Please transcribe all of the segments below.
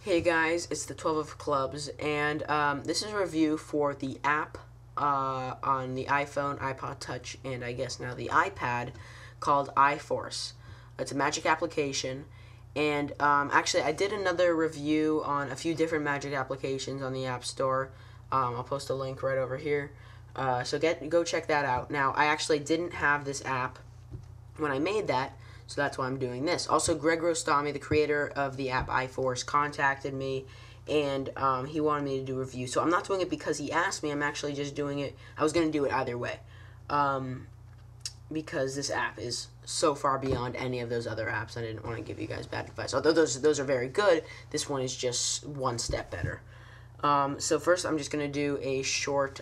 Hey guys, it's the 12 of Clubs, and this is a review for the app on the iPhone, iPod Touch, and I guess now the iPad called iForce. It's a magic application, and actually I did another review on a few different magic applications on the App Store. I'll post a link right over here, so go check that out. Now, I actually didn't have this app when I made that, so that's why I'm doing this. Also, Greg Rostami, the creator of the app iForce, contacted me, and he wanted me to do a review. So I'm not doing it because he asked me. I'm actually just doing it. I was going to do it either way, because this app is so far beyond any of those other apps. I didn't want to give you guys bad advice. Although those are very good, this one is just one step better. So first, I'm just going to do a short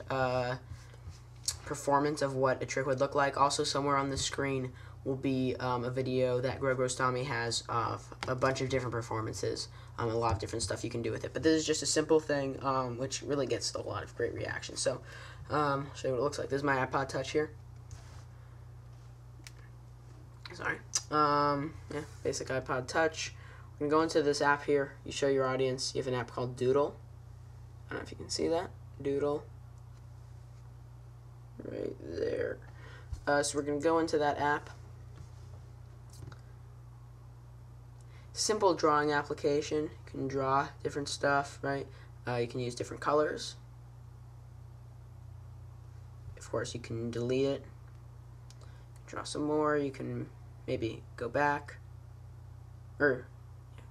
performance of what a trick would look like. Also, somewhere on the screen will be a video that Greg Rostami has of a bunch of different performances, a lot of different stuff you can do with it. But this is just a simple thing, which really gets a lot of great reactions. So, I'll show you what it looks like. This is my iPod Touch here. Sorry. Yeah, basic iPod Touch. We're going to go into this app here. You show your audience. You have an app called Doodle. I don't know if you can see that. Doodle. Right there. So we're going to go into that app. Simple drawing application. You can draw different stuff, right? You can use different colors. Of course, you can delete it. Draw some more. You can maybe go back, or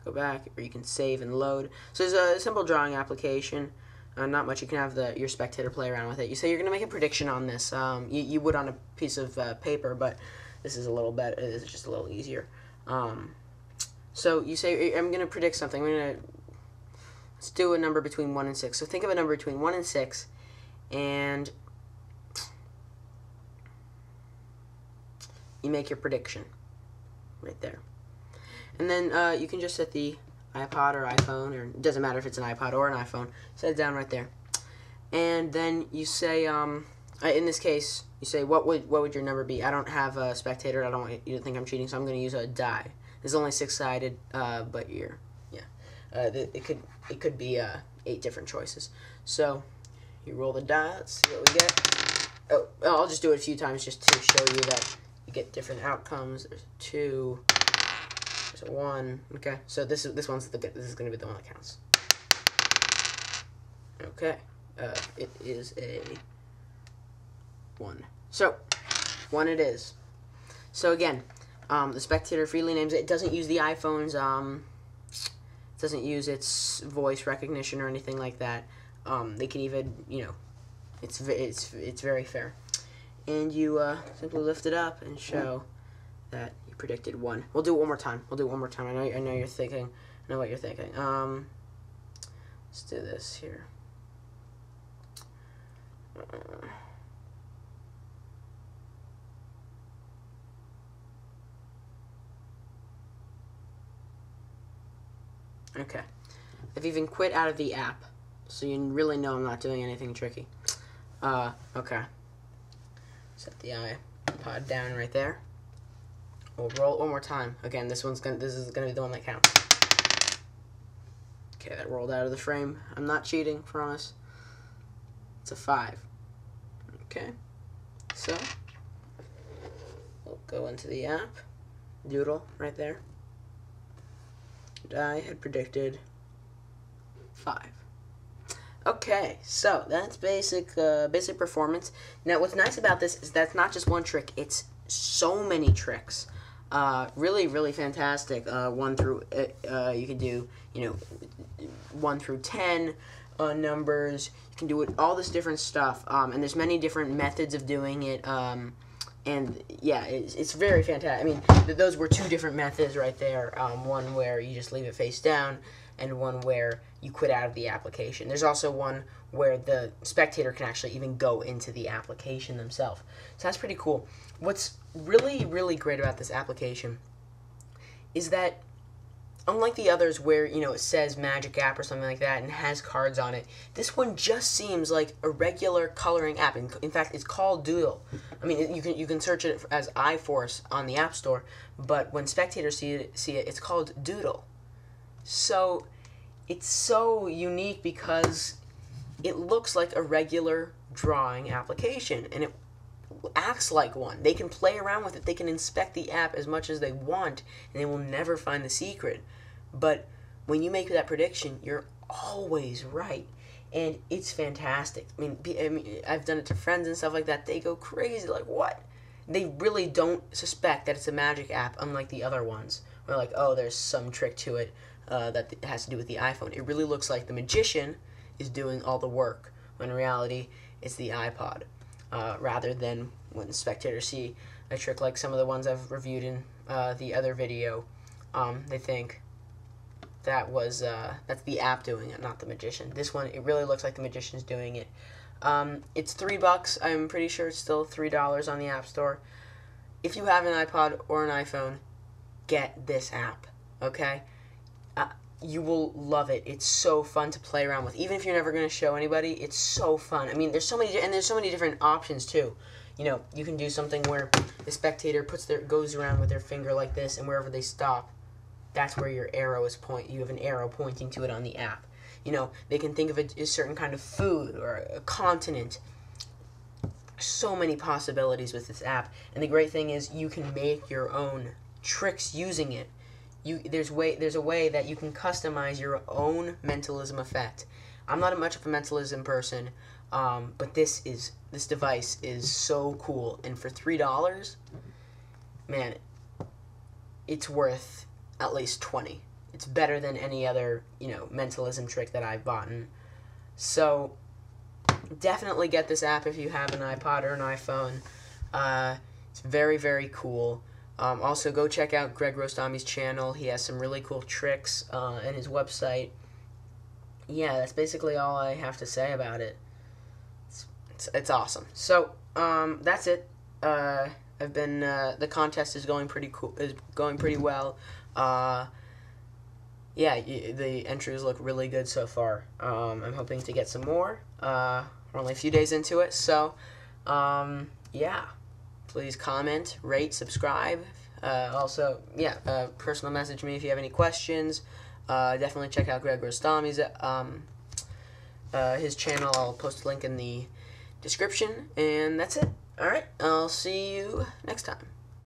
you can save and load. So it's a simple drawing application. Not much. You can have your spectator play around with it. You say you're going to make a prediction on this. You would on a piece of paper, but this is a little better. This is just a little easier. So you say, I'm going to predict something. Let's do a number between 1 and 6. So think of a number between 1 and 6, and you make your prediction right there. And then you can just set the iPod or iPhone, or it doesn't matter if it's an iPod or an iPhone, set it down right there. And then you say, in this case, you say, what would your number be? I don't have a spectator. I don't want you to think I'm cheating, so I'm going to use a die. It's only 6-sided, but it could be 8 different choices. So you roll the die. Let's see what we get. Oh, I'll just do it a few times just to show you that you get different outcomes. There's 2. There's a 1. Okay, so this is going to be the one that counts. Okay, it is a 1. So 1 it is. So again, the spectator freely names it. It doesn't use the iPhone's, it doesn't use its voice recognition or anything like that. They can even, it's very fair. And you simply lift it up and show that you predicted 1. We'll do it one more time. I know you're thinking. I know what you're thinking. Let's do this here. Okay. I've even quit out of the app, so you really know I'm not doing anything tricky. Okay. Set the iPod down right there. We'll roll it one more time. Again, this is gonna be the one that counts. Okay, that rolled out of the frame. I'm not cheating, promise. It's a 5. Okay. So we'll go into the app. Doodle right there. And I had predicted 5. Okay, so that's basic performance. Now, what's nice about this is that's not just one trick; it's so many tricks. Really, really fantastic. 1 through you can do 1 through 10 numbers. You can do it, all this different stuff, and there's many different methods of doing it. And yeah, it's very fantastic. I mean, those were 2 different methods right there. One where you just leave it face down, and one where you quit out of the application. There's also one where the spectator can actually even go into the application themselves. So that's pretty cool. What's really, really great about this application is that, unlike the others where, it says Magic App or something like that and has cards on it, this one just seems like a regular coloring app. In fact, it's called Doodle. I mean, you can search it as iForce on the App Store, but when spectators see it, it's called Doodle. So it's so unique because it looks like a regular drawing application, and it acts like one. They can play around with it. They can inspect the app as much as they want, and they will never find the secret. But when you make that prediction, you're always right. And it's fantastic. I mean, I've done it to friends and stuff like that. They go crazy, like, what? They really don't suspect that it's a magic app, unlike the other ones. Where like, oh, there's some trick to it that has to do with the iPhone. It really looks like the magician is doing all the work, when in reality, it's the iPod. Rather than when spectators see a trick like some of the ones I've reviewed in the other video, they think that's the app doing it, not the magician. This one, it really looks like the magician's doing it. It's $3. I'm pretty sure it's still $3 on the App Store. If you have an iPod or an iPhone, get this app, okay? You will love it. It's so fun to play around with. Even if you're never going to show anybody, it's so fun. I mean, there's so many different options too. You know, you can do something where the spectator goes around with their finger like this, and wherever they stop, that's where your arrow is you have an arrow pointing to it on the app. You know, they can think of it as a certain kind of food or a continent. So many possibilities with this app, and the great thing is you can make your own tricks using it. There's a way that you can customize your own mentalism effect. I'm not much of a mentalism person, but this device is so cool, and for $3, man, it's worth at least $20. It's better than any other, mentalism trick that I've bought. So definitely get this app if you have an iPod or an iPhone. It's very, very cool. Also, go check out Greg Rostami's channel. He has some really cool tricks and his website. Yeah, that's basically all I have to say about it. It's awesome. So that's it. The contest is going pretty cool. Is going pretty well. Yeah, the entries look really good so far. I'm hoping to get some more. We're only a few days into it, so yeah. Please comment, rate, subscribe. Also, personal message me if you have any questions. Definitely check out Greg Rostami's his channel. I'll post a link in the description, and that's it. All right, I'll see you next time.